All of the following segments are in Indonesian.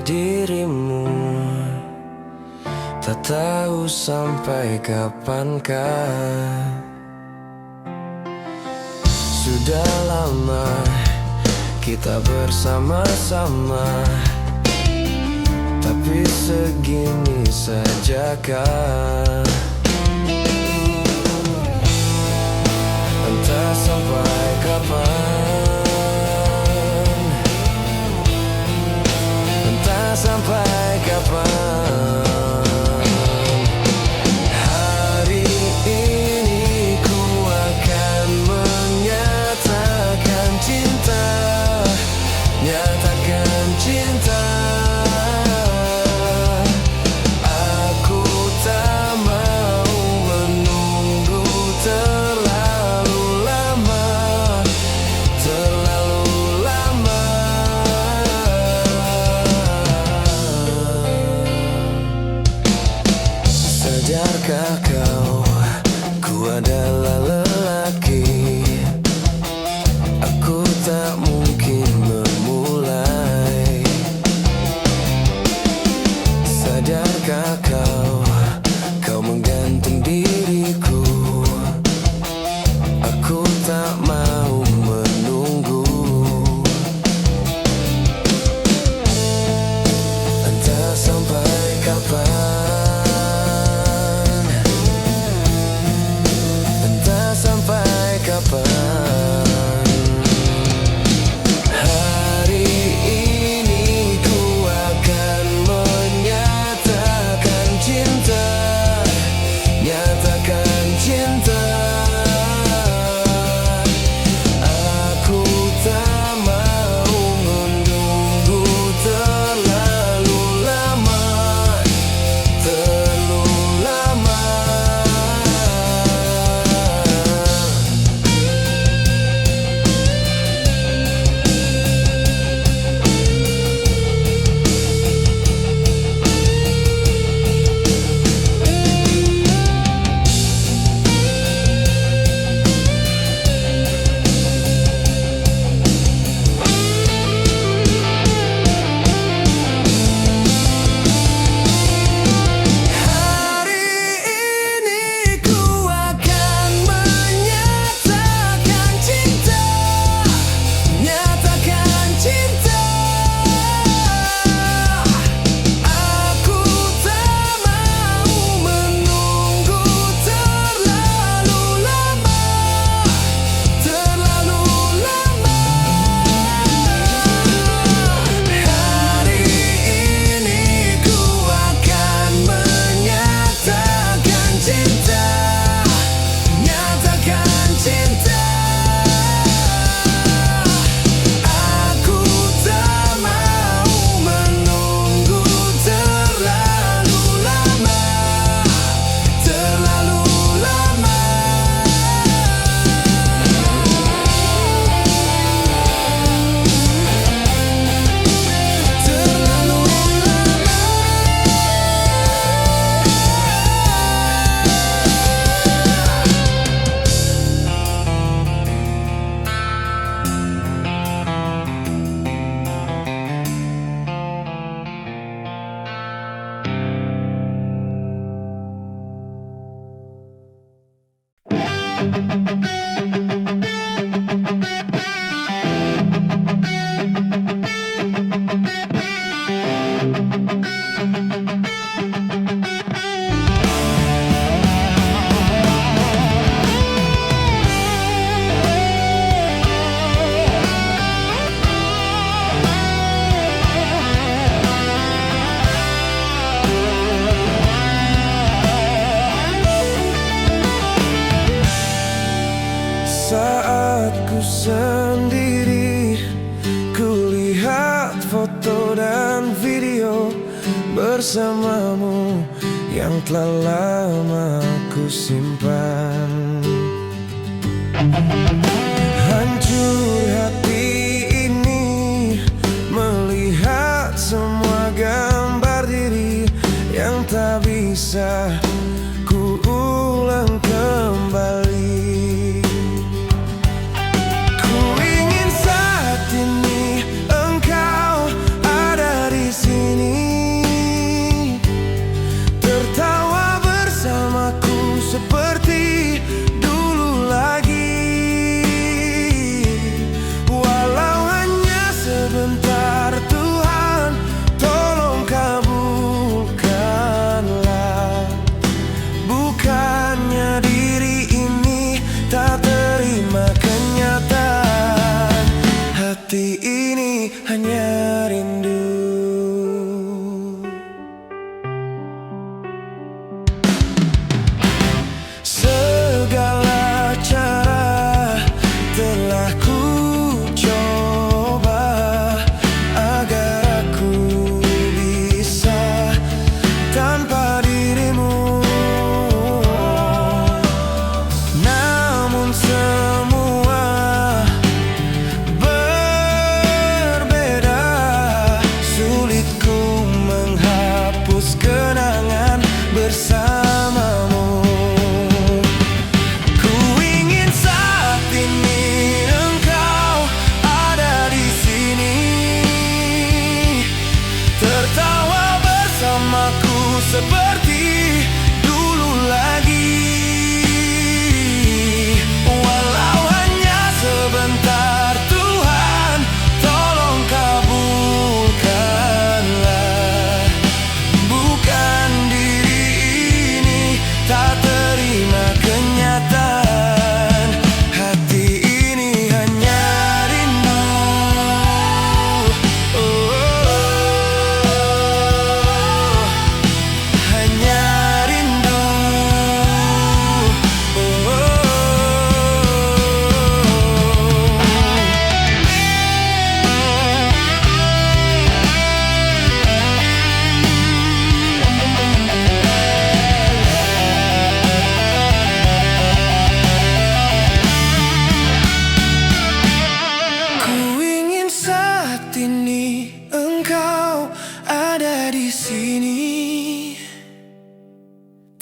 dirimu. Tak tahu sampai kapankah. Sudah lama kita bersama-sama, tapi segini sajakah? Entah sampai kapan, entah sampai kapan. Hari ini ku akan menyatakan cinta, nyatakan cinta. Aku tak mau menunggu terlalu lama, terlalu lama. Sadarkah kau, ku adalah lelaki. Aku tak mungkin memulai. Sadarkah kau, kau menggantung diriku. Aku tak mau menunggu. Entah sampai kapan, entah sampai kapan. Hari ini ku akan menyatakan cinta, nyatakan cinta. Aku tak mau menunggu terlalu lama, terlalu lama. Hari ini ku akan menyatakan cinta, nyatakan cinta. Aku tak mau menunggu terlalu lama, terlalu lama. Hari ini ku akan menyatakan cinta, nyatakan cinta. Aku tak mau menunggu terlalu lama, terlalu lama. Terlalu saat ku sendiri, ku lihat foto dan video bersamamu yang telah lama ku simpan. Hancur hati ini melihat semua gambar diri yang tak bisa ku ulang kembali. Ku ingin saat ini engkau ada di sini. bersamaku seperti dulu lagi. Walau hanya sebentar, Tuhan tolong kabulkanlah. Bukan diri ini tak terima kenyataan, hati ini hanya rindu. Hanya rindu. Ku ingin saat ini engkau ada di sini,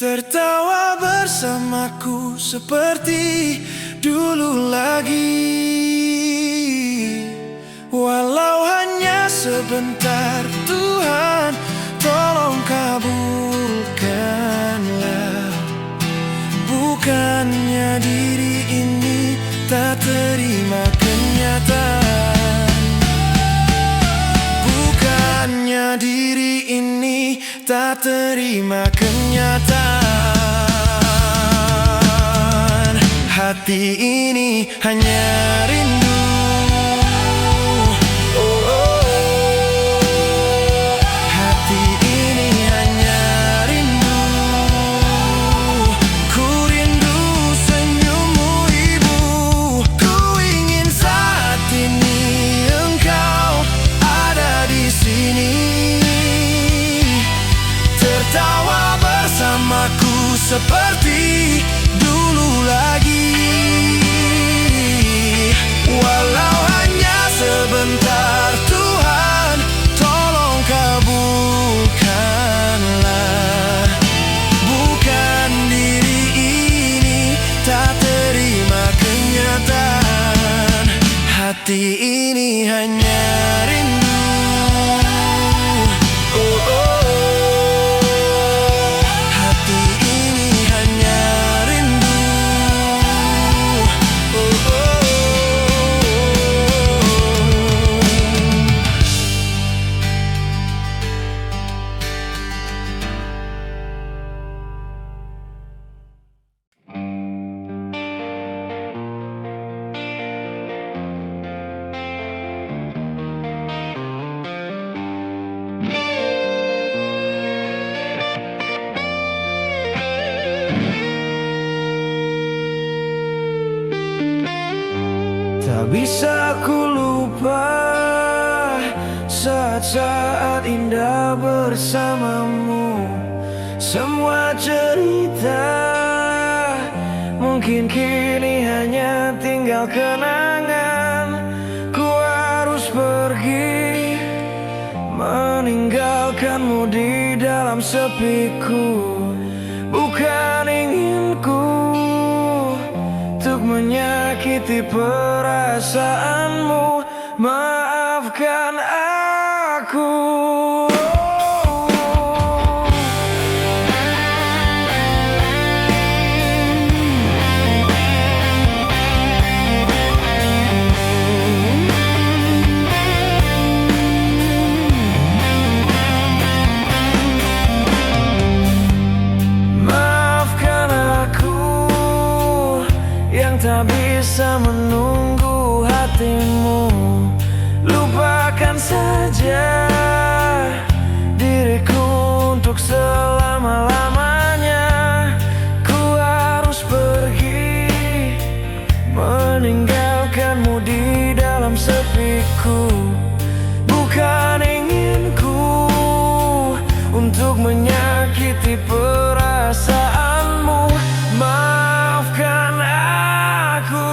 tertawa bersamaku seperti dulu lagi. Walau hanya sebentar, Tuhan tolong kabulkanlah. Bukannya diri ini tak terima kenyataan, bukannya diri ini tak terima kenyataan, hati ini hanya rindu. Hati ini hanya rindu. Ku rindu senyummu, Ibu. Ku ingin saat ini engkau ada di sini, tertawa bersamaku seperti dulu lagi. Walau hanya sebentar, Tuhan tolong kabulkanlah. Bukan diri ini tak terima kenyataan, hati ini hanya rindu. Hati ini hanya rindu. Tak bisa ku lupa saat-saat indah bersamamu. Semua cerita mungkin kini hanya tinggal kenangan. Ku harus pergi meninggalkanmu di dalam sepiku. Bukan inginku untuk menyakiti perasaanmu. Maafkan aku. Maafkan aku yang tak bisa menunggu hatimu. Lupakan saja diriku untuk selama-lamanya. Ku harus pergi meninggalkanmu di dalam sepiku. Bukan inginku untuk menyakiti perasaanmu. Maafkan aku.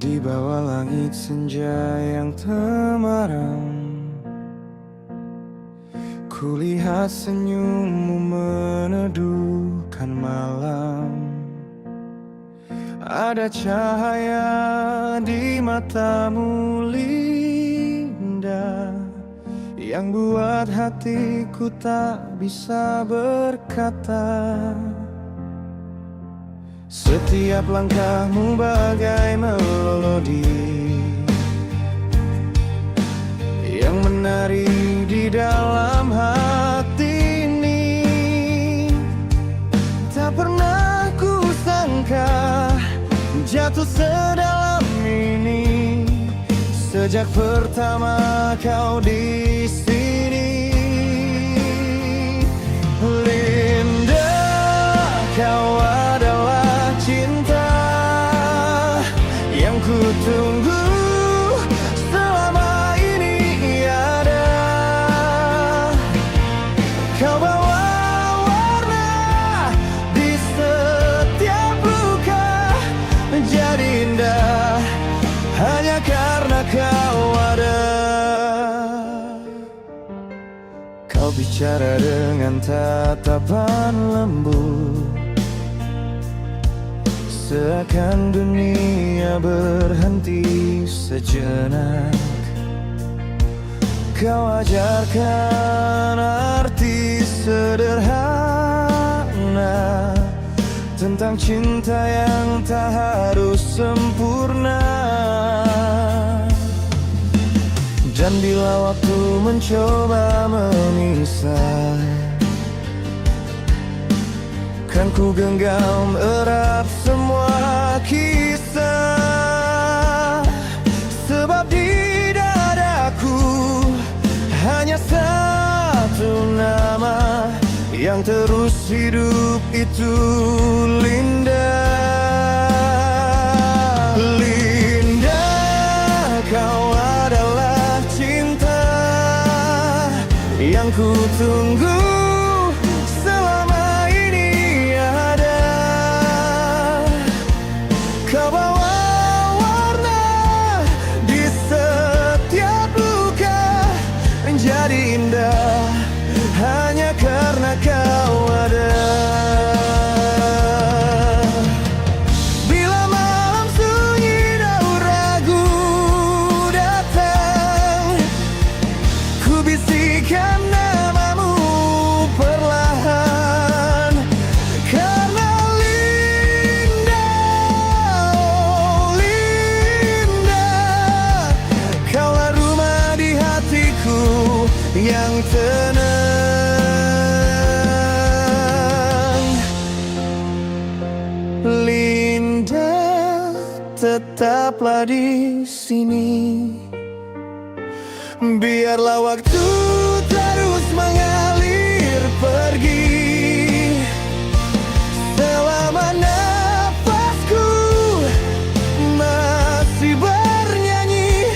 Di bawah langit senja yang temaram, kulihat senyummu meneduhkan malam. Ada cahaya di matamu Linda, yang buat hatiku tak bisa berkata. Setiap langkahmu bagai melodi yang menari di dalam hati ini. Tak pernah ku sangka jatuh sedalam ini, sejak pertama kau di sini. Linda, kau adalah cinta yang ku tunggu selama ini ada. Kau bawa warna di setiap luka menjadi indah hanya karena kau ada. Kau bicara dengan tatapan lembut, seakan dunia berhenti sejenak. Kau ajarkan arti sederhana tentang cinta yang tak harus sempurna. Dan bila waktu mencoba memisah, kan ku genggam erat semua kisah. Sebab di dadaku hanya satu nama yang terus hidup, itu Linda. Linda, kau adalah cinta yang ku tunggu selama ini ada. Kau bawa warna di setiap luka menjadi indah hanya karena kau ada. Bila malam sunyi dan ragu datang, ku bisikan namamu perlahan. Karena Linda, oh Linda, kaulah rumah di hatiku yang tenang. Linda, tetaplah di sini. Biarlah waktu terus mengalir pergi, selama nafasku masih bernyanyi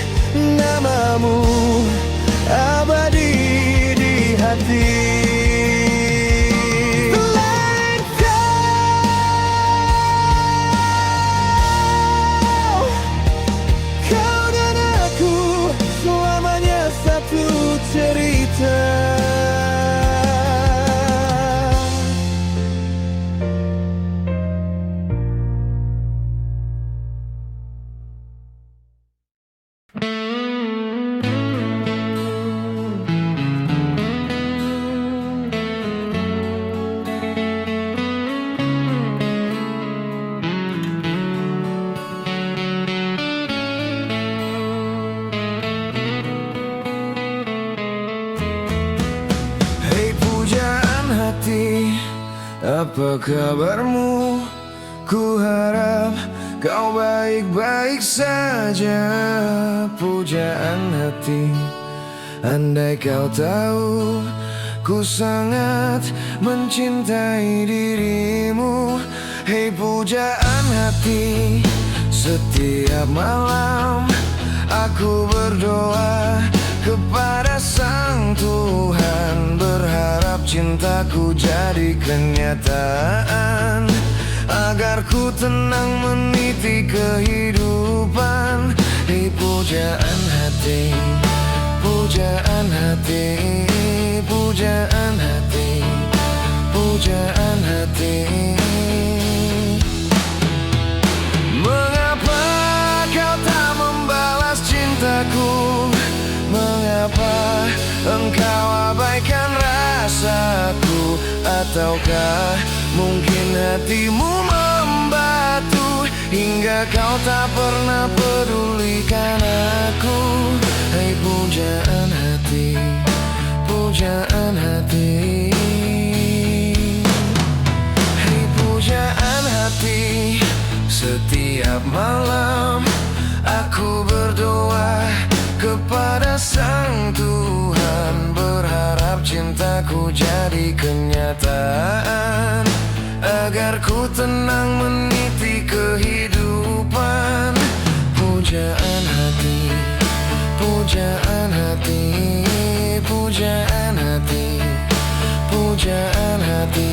namamu abadi di hati. Kau dan aku selamanya satu cerita. Hei pujaan hati, apa kabarmu? Ku harap kau baik-baik saja. Pujaan hati, andai kau tahu ku sangat mencintai dirimu. Hei pujaan hati, setiap malam aku berdoa kepada Sang Tuhan, berharap cintaku jadi kenyataan. agar ku tenang meniti kehidupan. Hei pujaan hati, pujaan hati, pujaan hati, pujaan hati. Mengapa kau tak membalas cintaku? Mengapa engkau abaikan rasaku? Ataukah mungkin hatimu membatu hingga kau tak pernah pedulikan aku? Hai pujaan hati, pujaan hati. Hai pujaan hati, setiap malam aku berdoa kepada Sang Tuhan, berharap cintaku jadi kenyataan, agar ku tenang meniti kehidupan. Pujaan hati, pujaan hati, pujaan hati, pujaan hati.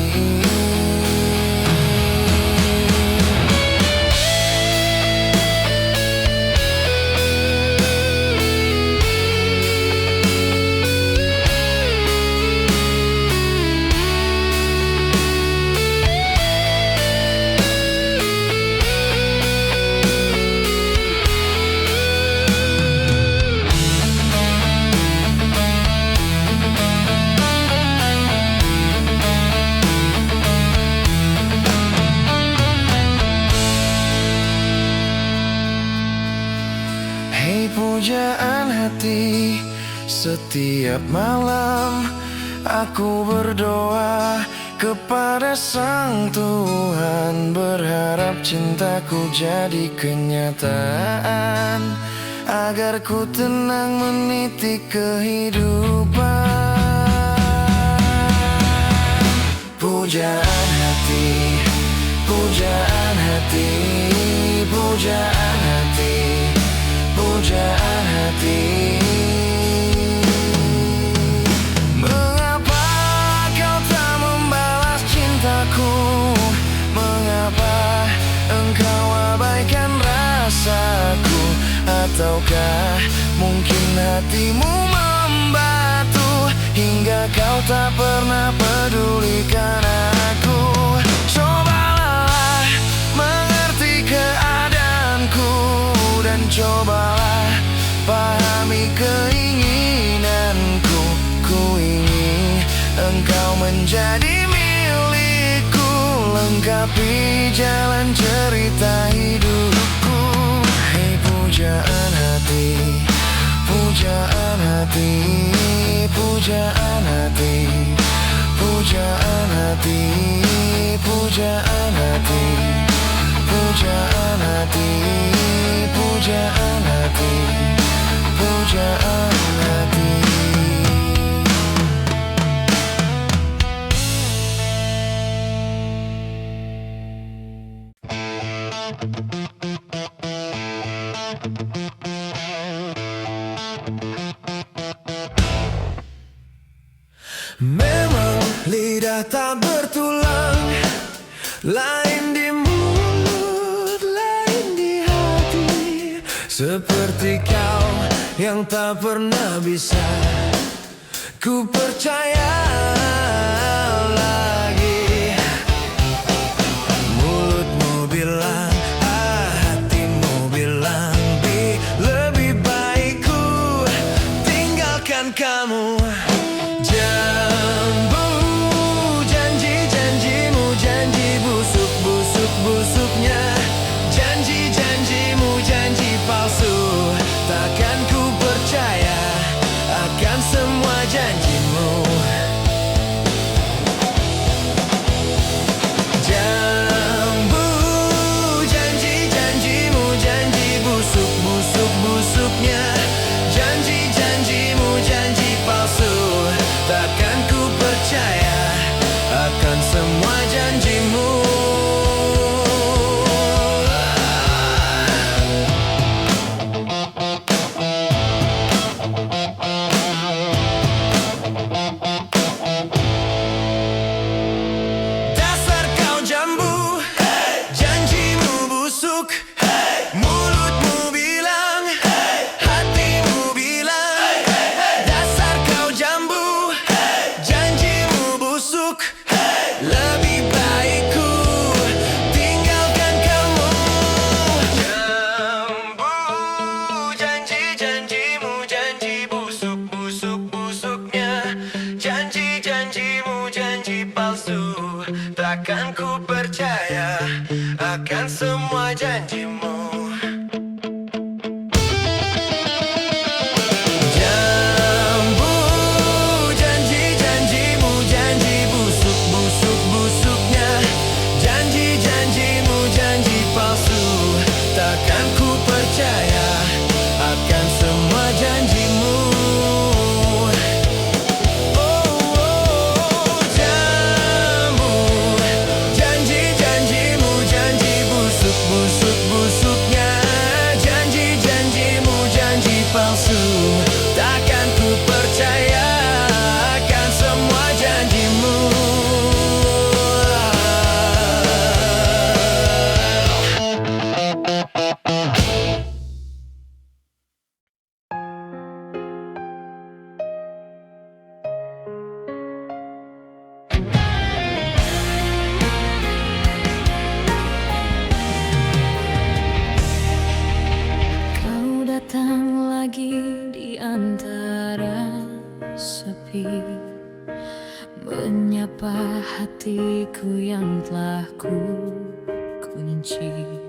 Pujaan hati, setiap malam aku berdoa kepada Sang Tuhan, berharap cintaku jadi kenyataan, agar ku tenang meniti kehidupan. Pujaan hati, pujaan hati, pujaan hati, pujaan hati. Mengapa kau tak membalas cintaku? Mengapa engkau abaikan rasaku? Ataukah mungkin hatimu membatu hingga kau tak pernah pedulikan aku? Cobalah mengerti keadaanku dan cobalah pahami keinginanku. Ku ingin engkau menjadi milikku, lengkapi jalan cerita hidupku. Hei pujaan hati, pujaan hati, pujaan hati, pujaan hati, pujaan hati, pujaan hati, pujaan hati, pujaan hati. Memang lidah tak bertulang, lain di mulut, lain di hati. Seperti kau yang tak pernah bisa ku percaya lagi. Mulutmu bilang A, hatimu bilang B, lebih baik ku tinggalkan kamu. Jambu janji-janjimu, janji busuk-busuk-busuknya, janji-janjimu, janji palsu. Takkan ku percaya akan semua janjimu. Jambu janji-janjimu, janji busuk-busuk-busuknya, janji-janjimu, janji palsu. Takkan ku percaya akan semua janjimu. semua janjimu. Jambu janji-janjimu, janji busuk-busuk-busuknya. Janji-janjimu, janji palsu. Takkan ku percaya akan semua janjimu. Palsu, takkan ku percaya akan semua janjimu. Kau datang lagi di antara sepi, menyapa hatiku yang telah ku kunci.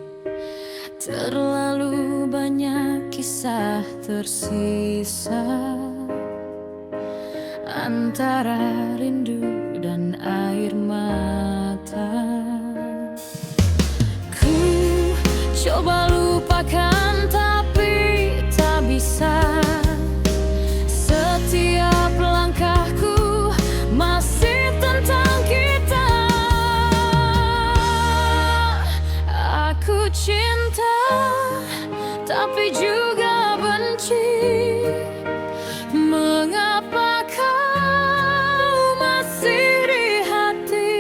Terlalu banyak kisah tersisa antara rindu dan air mata. Ku coba lupakan tapi tak bisa. Setiap langkahku masih tentang kita. Aku cinta tapi juga benci. Mengapa kau masih di hati?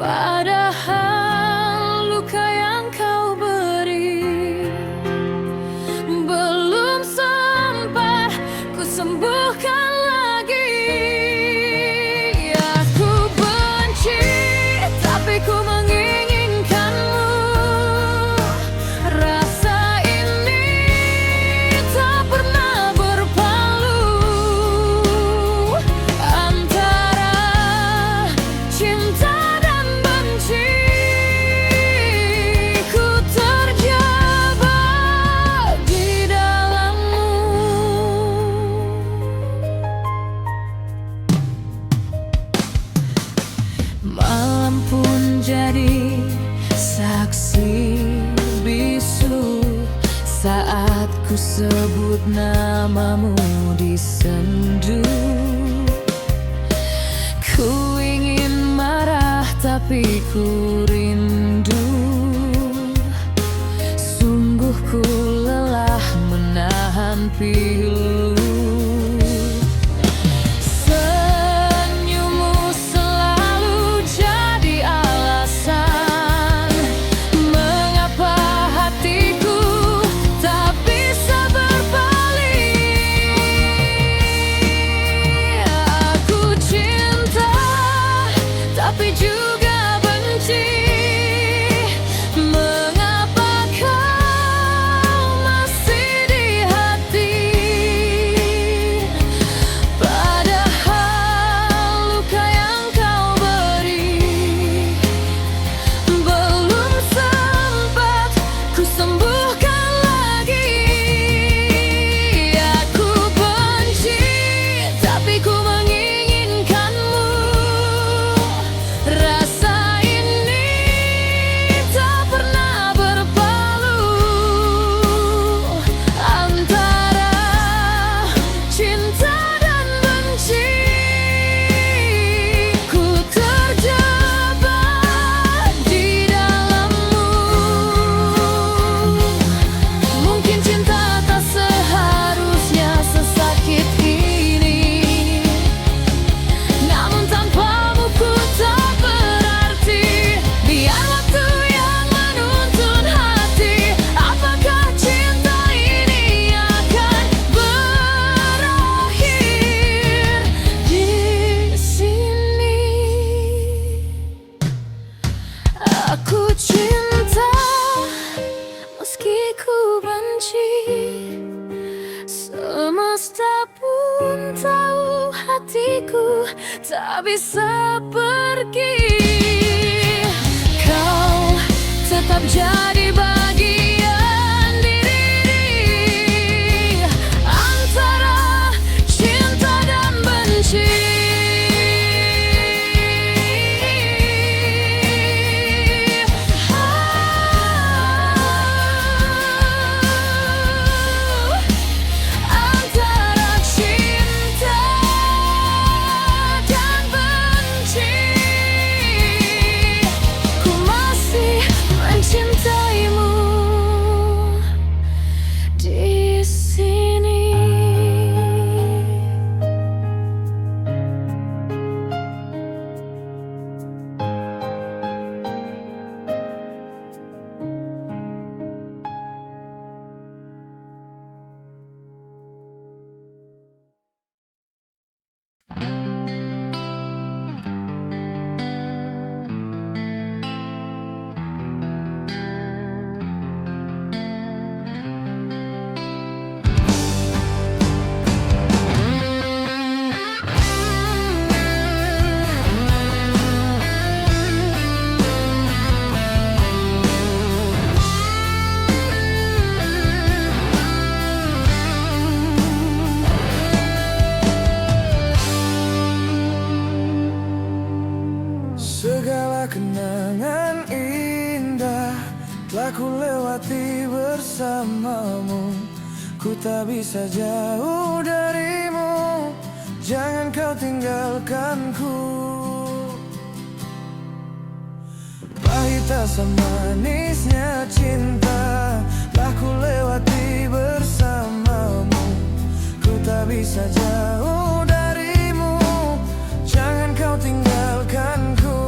Padahal luka yang kau beri belum sempat ku sembuhkan lagi. Aku benci tapi ku menginginkanmu. Rasa ini tak pernah berpalu antara cinta dan benci. Ku terjebak di dalammu. Malam pun jadi saksi bisu saat ku sebut namamu di sendu. Ku ingin marah tapi ku rindu. Sungguh ku lelah menahan pilu. Senyummu selalu jadi alasan mengapa hatiku tak bisa berpaling. Aku cinta tapi juga benci. Mengapa kau masih di hati? Padahal luka yang kau beri belum sempat ku sembuhkan lagi. Aku benci tapi ku menginginkanmu. Rasa ini tak pernah berpalu antara cinta dan benci. Ku terjebak di dalammu. Mungkin cinta tak seharusnya sesakit ini, namun tanpamu ku tak berarti. Biar waktu yang menuntun hati, apakah cinta ini akan berakhir di sini? Aku cinta meski ku benci. Semesta pun tahu hatiku tak bisa pergi. Kau tetap jadi bagian diri antara cinta dan benci. Segala kenangan indah telah ku lewati bersamamu. Ku tak bisa jauh darimu, jangan kau tinggalkanku. Pahit asam manisnya cinta telah ku lewati bersamamu. Ku tak bisa jauh darimu, jangan kau tinggalkanku.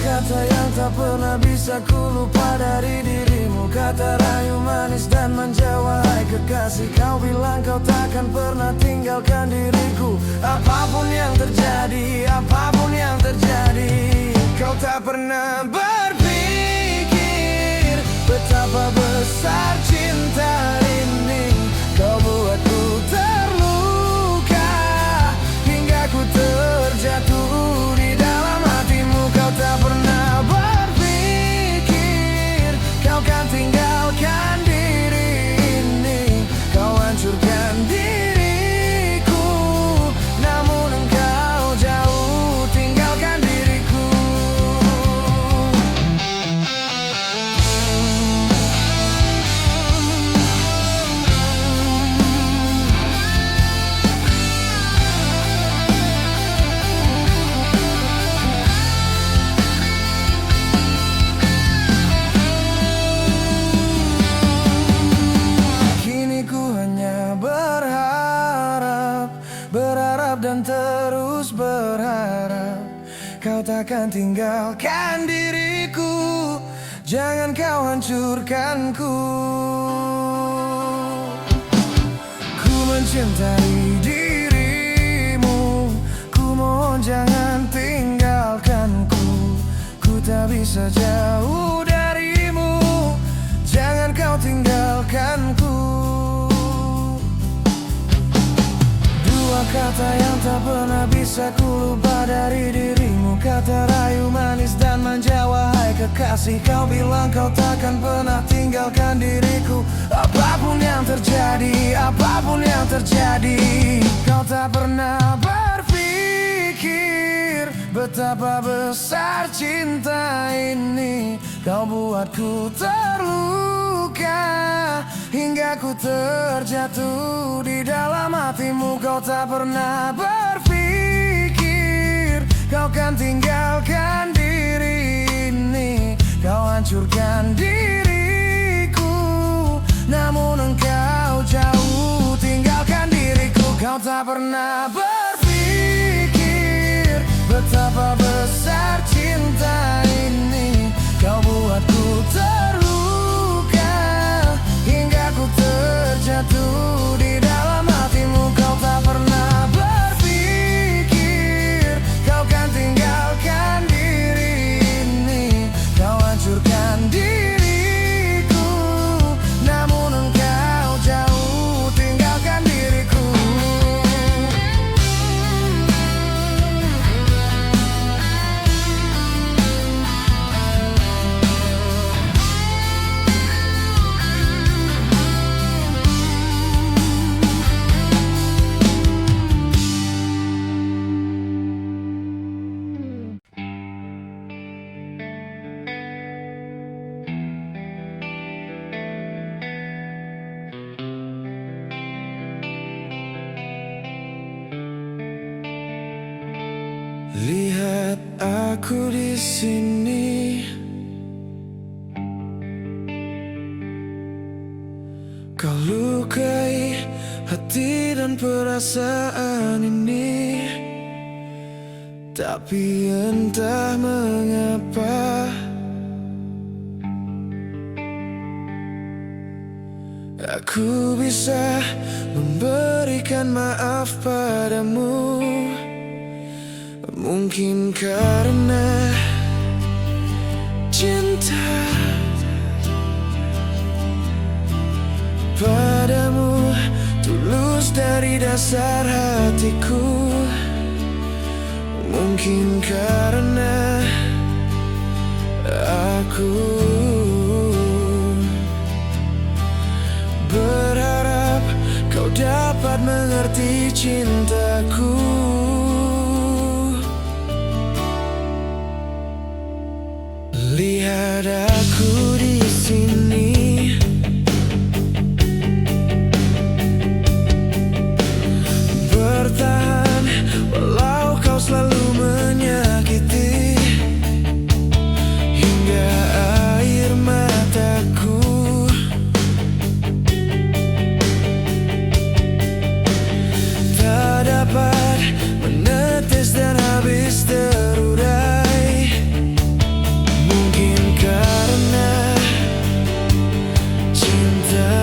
Kata yang tak pernah bisa ku lupa dari dirimu, kata rayu manis dan manja. Wahai kekasih, kau bilang kau takkan pernah tinggalkan diriku. Apapun yang terjadi, apapun yang terjadi, kau tak pernah berpikir betapa besar cinta ini. Kau buatku terluka hingga ku terjatuh di dalam hatimu. Kau tak pernah berpikir kau kan tinggalkan diri ini. Kau hancurkan diriku, namun engkau jauh tinggalkan diriku. Berharap dan terus berharap kau takkan tinggalkan diriku. Jangan kau hancurkanku. Ku mencintai dirimu, ku mohon jangan tinggalkanku. Ku tak bisa jauh darimu, jangan kau tinggalkanku. Kata yang tak pernah bisa ku lupa dari dirimu, kata rayu manis dan manja. Wahai kekasih, kau bilang kau takkan pernah tinggalkan diriku. Apapun yang terjadi, apapun yang terjadi, kau tak pernah berpikir betapa besar cinta ini. Kau buatku terluka hingga ku terjatuh di dalam hatimu. Kau tak pernah berpikir kau kan tinggalkan diri ini. Kau hancurkan diriku, namun engkau jauh tinggalkan diriku. Kau tak pernah berpikir betapa besar cinta ini. Kau buatku terluka hingga ku terjatuh di dalam hatimu. Kau tak pernah berpikir kau kan tinggalkan diri ini. Kau hancurkan diriku, namun engkau jauh tinggalkan diriku. aku di sini. Kau lukai hati dan perasaan ini, tapi entah mengapa aku bisa memberikan maaf padamu. Mungkin karena cinta padamu tulus dari dasar hatiku. Mungkin karena aku berharap kau dapat mengerti cintaku. Lihat aku di sini, bertahan walau kau selalu menyakiti, hingga air mataku tak dapat menetes dan habis terurai. Mungkin karena cinta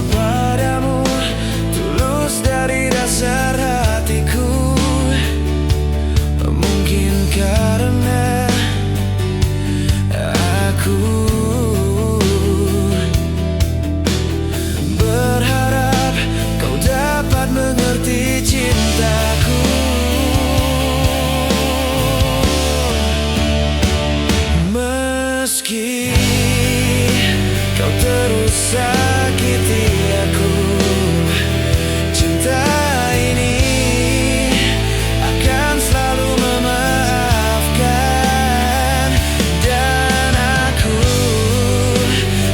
padamu tulus dari dasar hatiku. Mungkin karena aku berharap kau dapat mengerti cintaku. Meski kau terus sakiti aku, cinta ini akan selalu memaafkan. Dan aku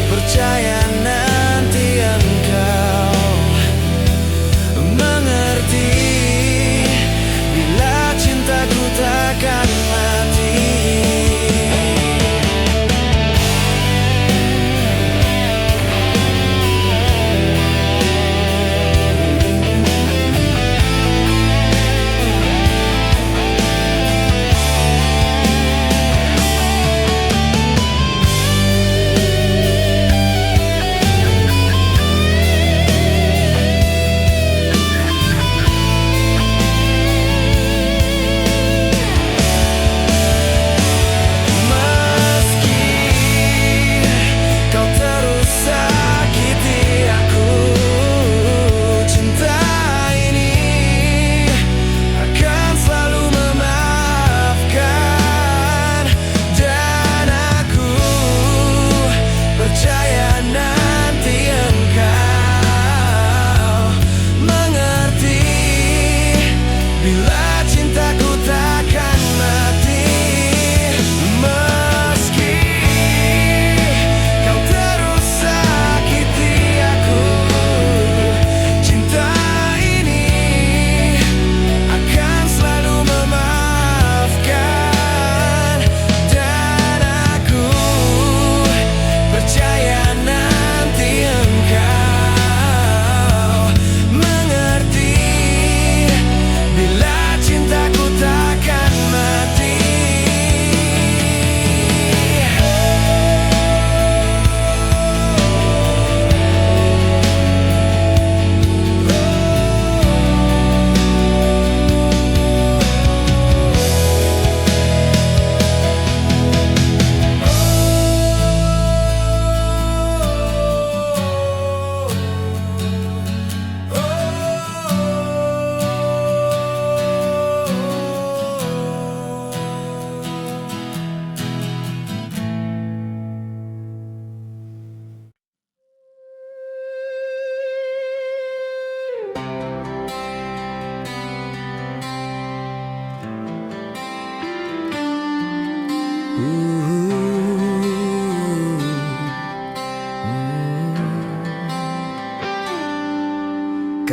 percaya nanti engkau mengerti bila cintaku takkan mati.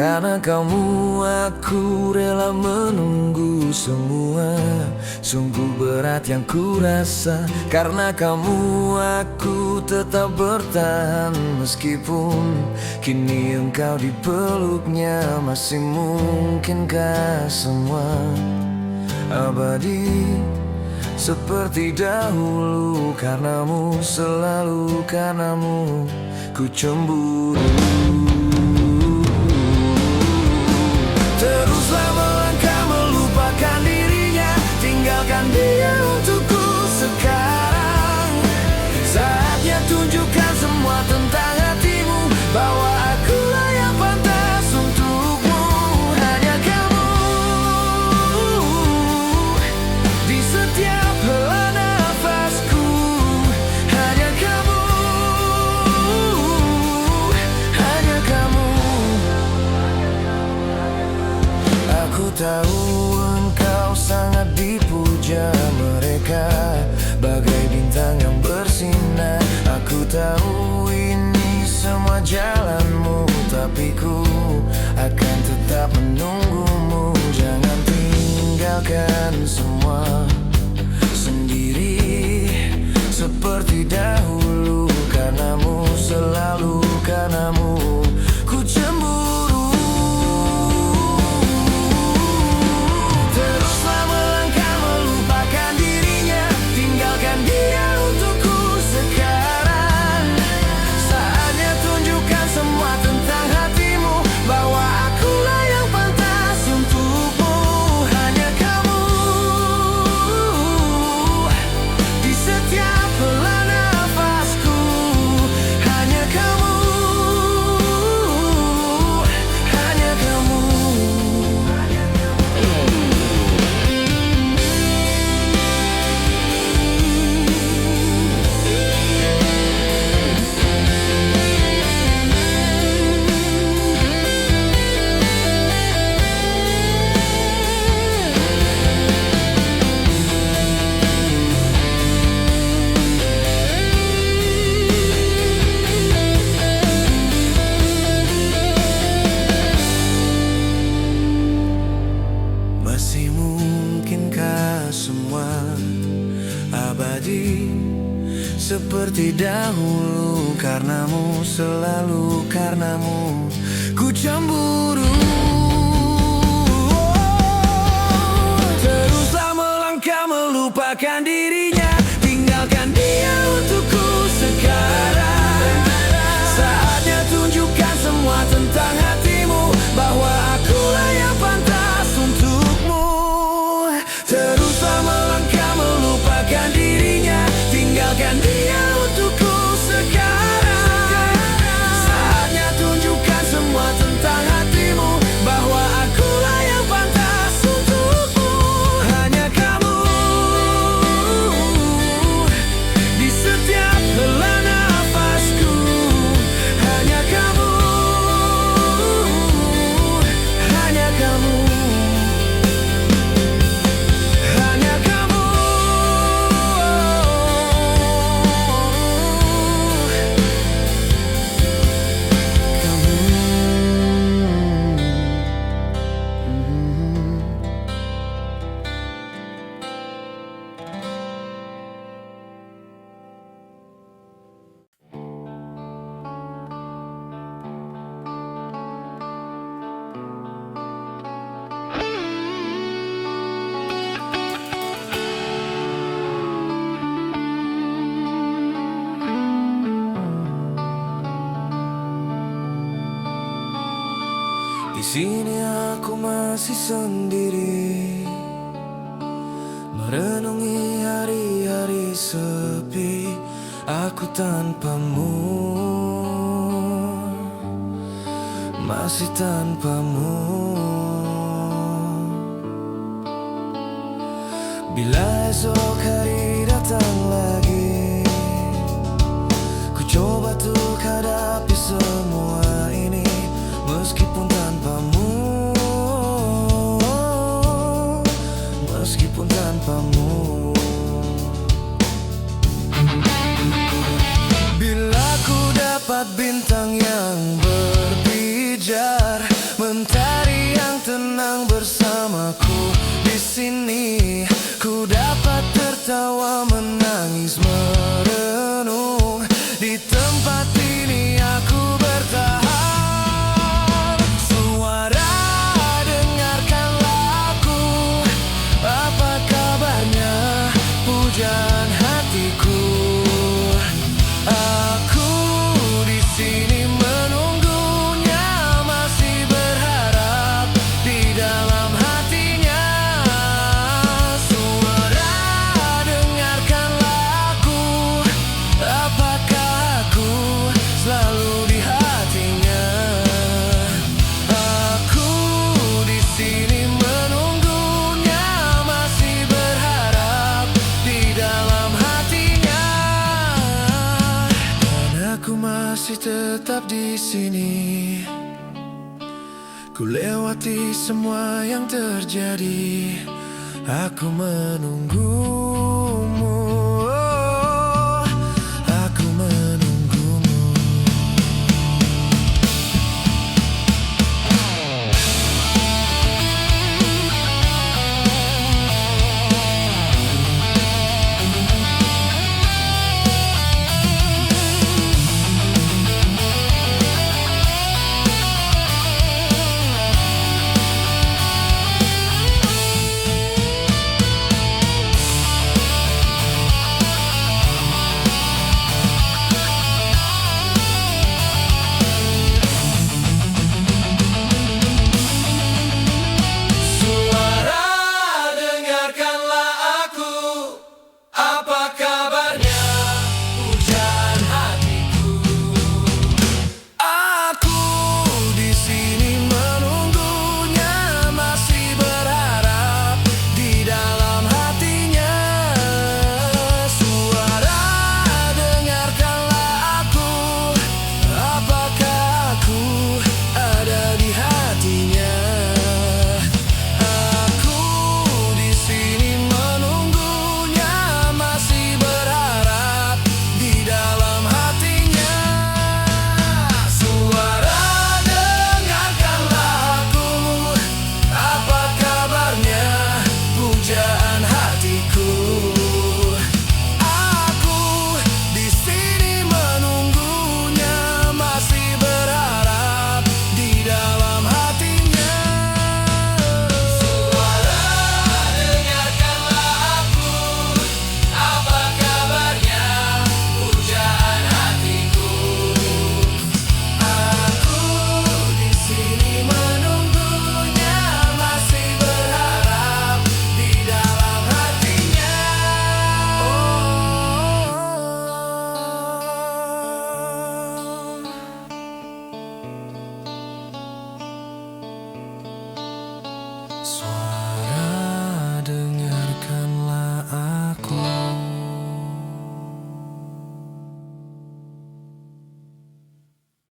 Karena kamu aku rela menunggu semua. Sungguh berat yang ku rasa. Karena kamu aku tetap bertahan. Meskipun kini engkau di peluknya. Masih mungkinkah semua abadi seperti dahulu? Karenamu, selalu karenamu ku cemburu. Teruslah melangkah melupakan dirinya. Tinggalkan dia untukku sekarang. Saatnya tunjukkan semua tentang hatimu, bahwa akulah yang pantas untukmu. Hanya kamu di setiap hela nafasku. Hanya kamu, hanya kamu. Aku tahu engkau sangat dipuja mereka, bagai bintang yang bersinar. Aku tahu ini semua jalanmu, tapi ku akan tetap menunggumu. Jangan tinggalkan semua sendiri seperti dahulu. Karenamu, selalu karenamu ku cemburu. Teruslah melangkah melupakan dirinya. Tinggalkan dia untukku sekarang. Saatnya tunjukkan semua tentang hatimu, bahwa akulah yang pantas untukmu. Hanya kamu di setiap hela nafasku. Hanya kamu, hanya kamu. Masih mungkinkah semua abadi seperti dahulu? Karenamu, selalu karenamu ku cemburu. Teruslah melangkah melupakan dirinya. Tinggalkan dia untukku sekarang. Saatnya tunjukkan semua tentang hatimu, bahwa akulah yang pantas untukmu. Teruslah melangkah melupakan dirinya. Tinggalkan dia untukku sekarang. Saatnya tunjukkan semua tentang hatimu, bahwa akulah yang pantas untukmu. Hanya kamu di setiap hela nafasku. Hanya kamu, hanya kamu. Hanya kamu, di sini aku masih sendiri, merenungi hari-hari sepi. Aku tanpamu, masih tanpamu. Bila esok hari datang lagi, ku coba untuk hadapi semua ini. Meskipun tanpamu, meskipun tanpamu. Bila ku dapat bintang yang berpijar manis merenung. Di tempat ini aku bertahan. Suara, dengarkanlah aku. Apa kabarnya, pujaan hatiku? Aku di sini menunggunya, masih berharap di dalam hatinya. Suara, dengarkanlah aku. Apakah aku selalu di hatinya? Aku di sini menunggunya, masih berharap di dalam hatinya. Dan aku masih tetap di sini. Ku lewati semua yang terjadi. Aku menunggu.